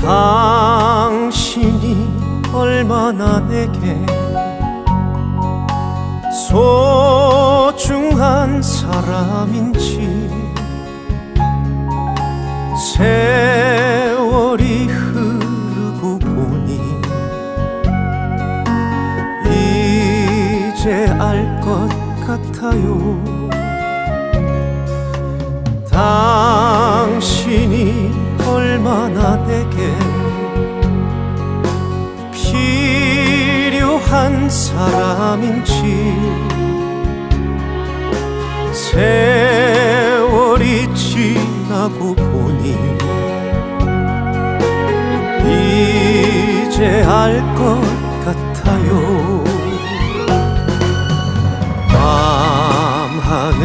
당신이 얼마나 내게 소중한 사람인지 세월이 흐르고 보니 이제 알 것 같아요. 당신이 얼마나 내게 필요한 사람인지 세월이 지나고 보니 이제 알 것 같아요. 밤하늘